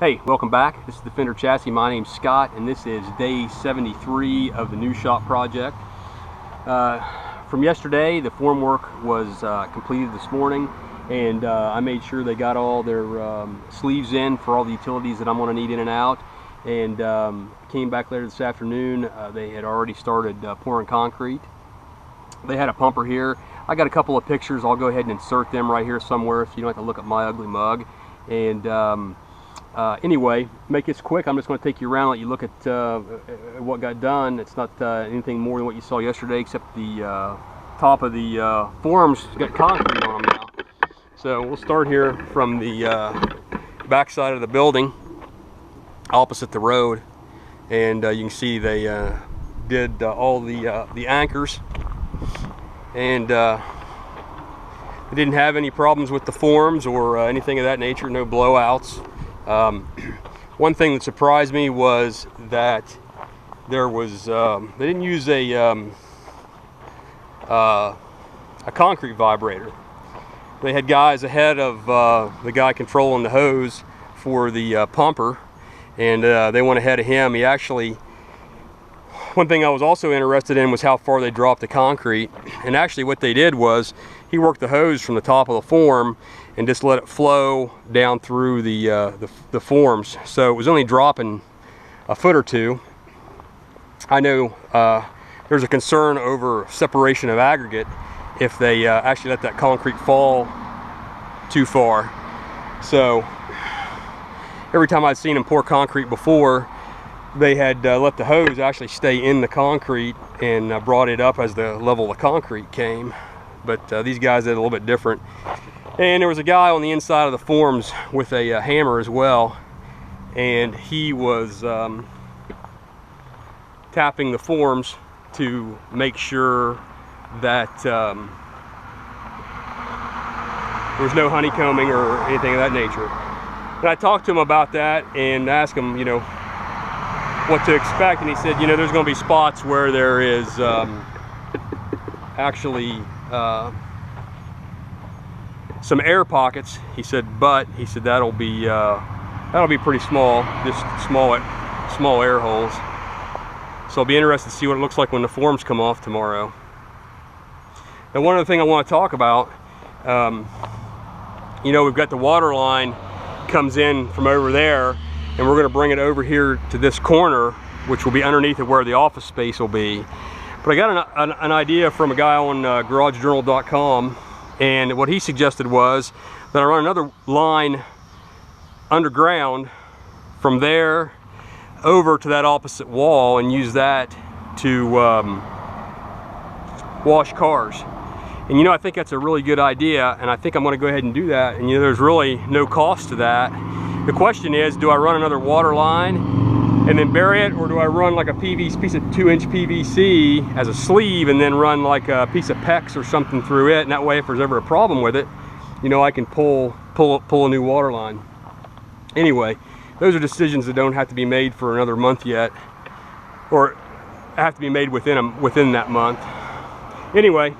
Hey, welcome back. This is Defender Chassis. My name's Scott, and this is day 73 of the new shop project. From yesterday, the form work was completed this morning, and I made sure they got all their sleeves in for all the utilities that I'm going to need in and out. And came back later this afternoon. They had already started pouring concrete. They had a pumper here. I got a couple of pictures. I'll go ahead and insert them right here somewhere so you don't have to look at my ugly mug. And anyway, make this quick. I'm just going to take you around, let you look at what got done. It's not anything more than what you saw yesterday, except the top of the forms has got concrete on them now. So we'll start here from the back side of the building, opposite the road, and you can see they did all the anchors, and they didn't have any problems with the forms or anything of that nature. No blowouts. One thing that surprised me was that there was they didn't use a concrete vibrator. They had guys ahead of the guy controlling the hose for the pumper, and they went ahead of him. He actually, one thing I was also interested in was how far they dropped the concrete, and actually what they did was he worked the hose from the top of the form and just let it flow down through the forms. So it was only dropping a foot or two. I know there's a concern over separation of aggregate if they actually let that concrete fall too far. So every time I'd seen them pour concrete before, they had let the hose actually stay in the concrete and brought it up as the level of concrete came. But these guys did a little bit different. And there was a guy on the inside of the forms with a hammer as well, and he was tapping the forms to make sure that there was no honeycombing or anything of that nature. And I talked to him about that and asked him, you know, what to expect, and he said, you know, there's going to be spots where there is actually some air pockets. He said, but he said that'll be pretty small, just small air holes. So I'll be interested to see what it looks like when the forms come off tomorrow. Now, one other thing I want to talk about, you know, we've got the water line comes in from over there, and we're going to bring it over here to this corner, which will be underneath of where the office space will be. But I got an idea from a guy on GarageJournal.com, and what he suggested was that I run another line underground from there over to that opposite wall and use that to wash cars. And you know, I think that's a really good idea, and I think I'm going to go ahead and do that. And you know, there's really no cost to that. The question is, do I run another water line and then bury it, or do I run like a piece of 2-inch PVC as a sleeve and then run like a piece of PEX or something through it, and that way if there's ever a problem with it, you know, I can pull a new water line. Anyway, those are decisions that don't have to be made for another month yet, or have to be made within that month. Anyway,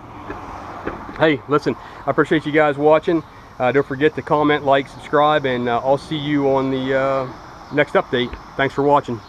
hey, listen, I appreciate you guys watching. Don't forget to comment, like, subscribe, and I'll see you on the next update. Thanks for watching.